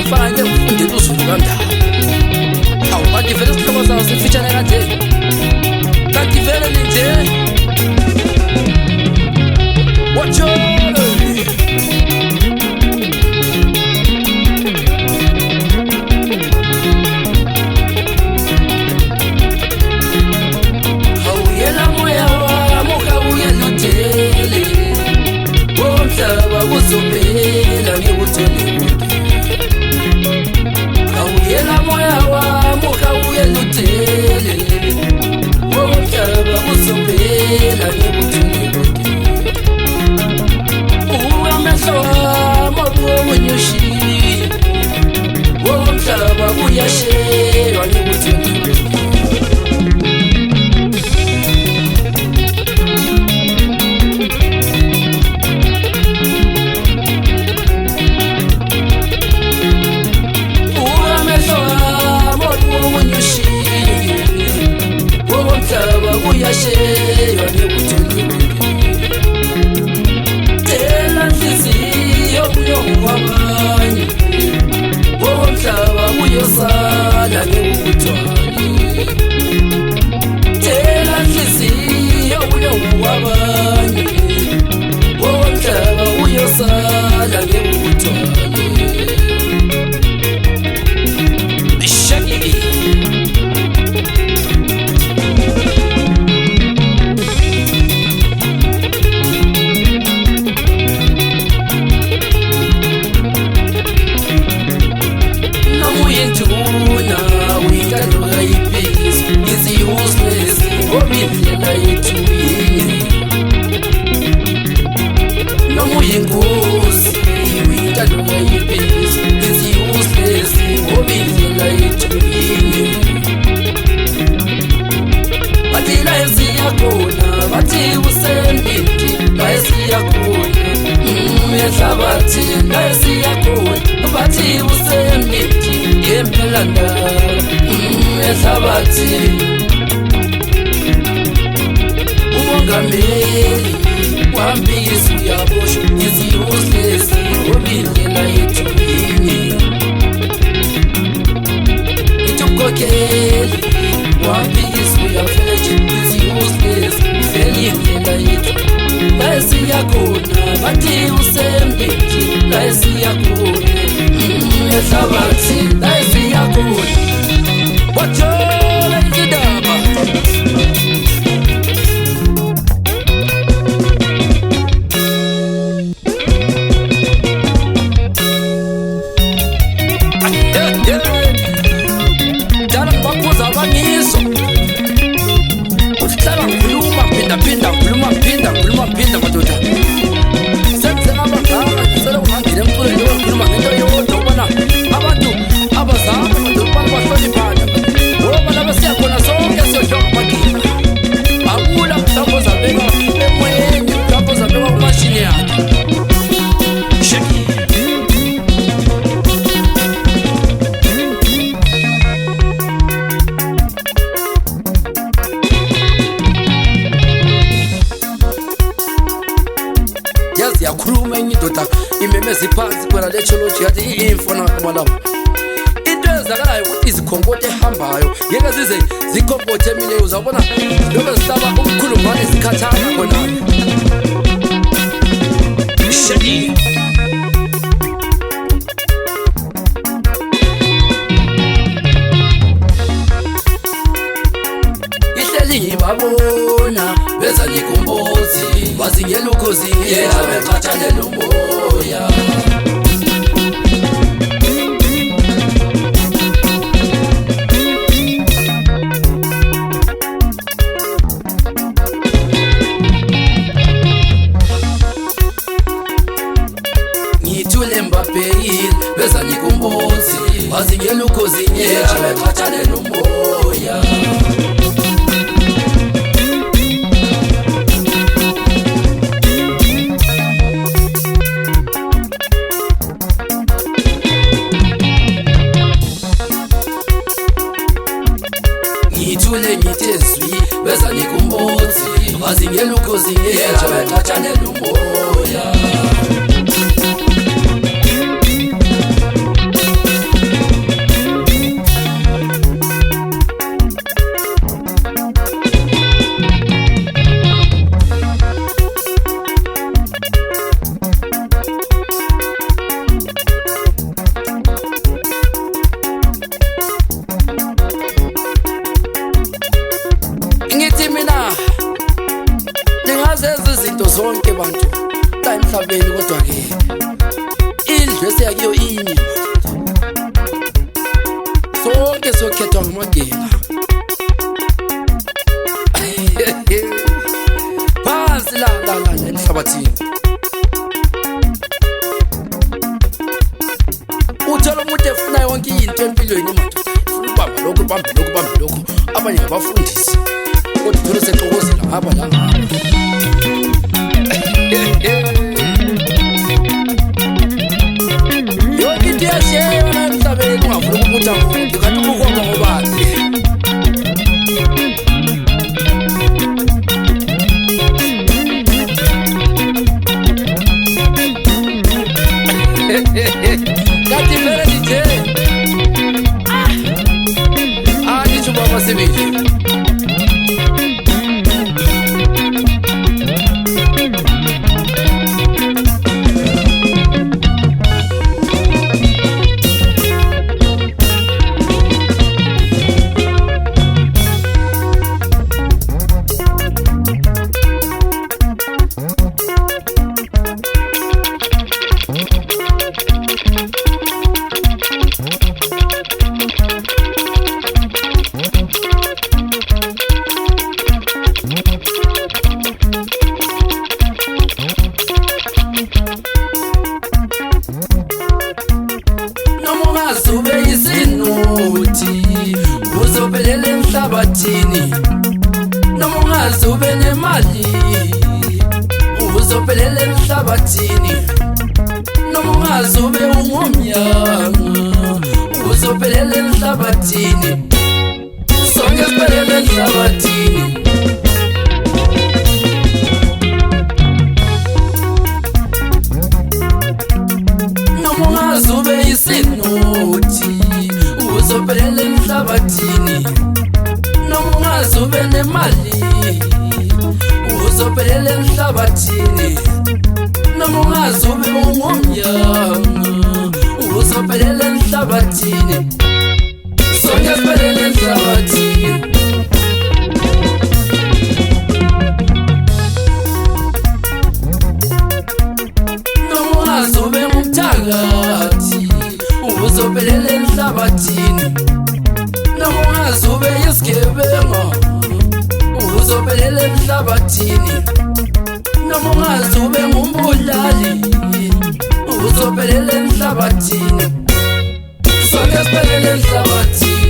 fanye ufundile uzulu kandawo. Hawu kanti vele isihloko zawo sifitshane kanje. Kanti vele ninje. Watch out. Uzopela ngikuthole awuyela moya wami ukawuyela uthele womhlaba uzopela ngikuthole amehlo wami abunyushile womhlaba uyashelwa ngikuthole uyashelwa ngikuthole tela nhliziyo uyongwabanye womhlaba uyosala ngikuthwale tela nhliziyo uyongwabanye womhlaba uyosala ngikuthwale umongameli wambisi uyabosho iziuslesi obindlela yethu yini itukokeli wambisi uyafeleje iziuslesi felindlela yethu layesiyakhona bathi usembeki layesiyakhona ehlabathi layesiyakhona wajola indaba pinda madoda senze abaganga ngisele ungangile emculweni lokhuluma ngento yodwa ubona abantu abazama ukubana bahloniphane ngoba laba siyakhona sonke siyohloka magina akula mhlawumbe ozabeka emoyeni mhlawumbe ozabeka kumashini yakhe sheki yakhuluma indoda imemeza iphansi khona lechology yathi i-info nakubalabo into ezakalayo ukuthi izikhonkothe ehambayo ngeke zize zikhonkothe emileyo uzawubona lobe zihlaba umkhulumane zikhathana khona shedi ihleli babona beza nikumbozi bazingela ukhozi yabekhathalela umoya ngithule Mbappe beza nikumbozi bazingela ukhozi yabekhathalela umoya ngithule ngithezwi beza nikumbozi bazingela ukhozi yabekhathalela umoya kodwa-ke indlu esiyakiyo inye sonke sokhethwa ngamagenga phansi la emhlabathini. Uthola umuntu efuna yonke into empilweni madoda, ufuna ukubamba lokhu abanye ngabafundisi kodwa uthola sexokozela ngaba la ngaba. Yonke into iyashiyana emhlabeni ungafuna ukubuta muntu kanti ubukhomba ngobani. Kanti vele nje angisho baba sibili uzube isinuthi uzophelele emhlabathini noma ungazube nemali uzophelele emhlabathini noma ungazube ungumnyama uzophelele emhlabathini sonke siphelele emhlabathini noma ungazube isinuthi uzophelele emhlabathini noma ungazube nemali uzophelele emhlabathini noma ungazube ungumnyama uzophelele emhlabathini sonke siphelele emhlabathini noma ungazube umthakathi uzophelele emhlabathini noma ungazube isigebenga uzophelele emhlabathini noma ungazube ngumbulali uzophelele emhlabathini sonke siphelele emhlabathini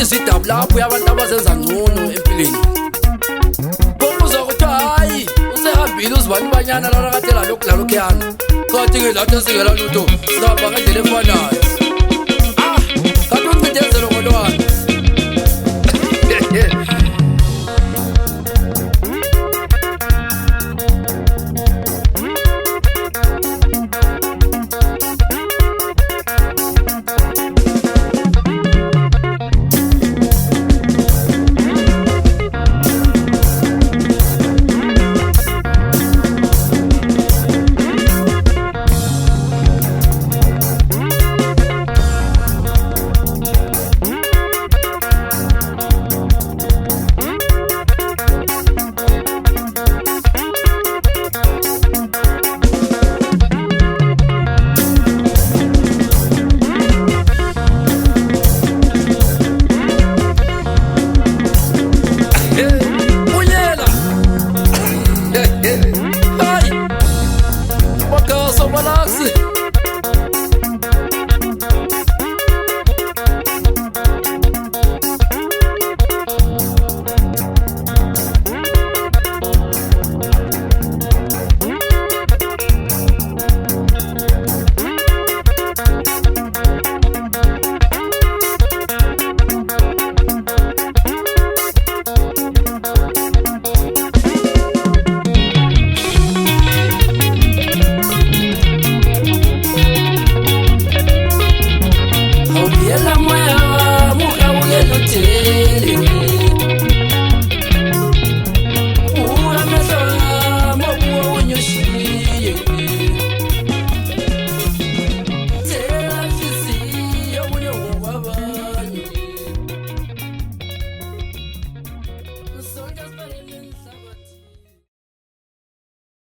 izidaba lapho yabantu abazenza ngcono empilweni kokuza ukuthi hayi usehambile uzibani banyana lana kade lalokhu yana kanti ke lathi singela lutho sihamba ngendlela efanayo kanti uncindezelo ngolwana sonke sivelele emhlabeni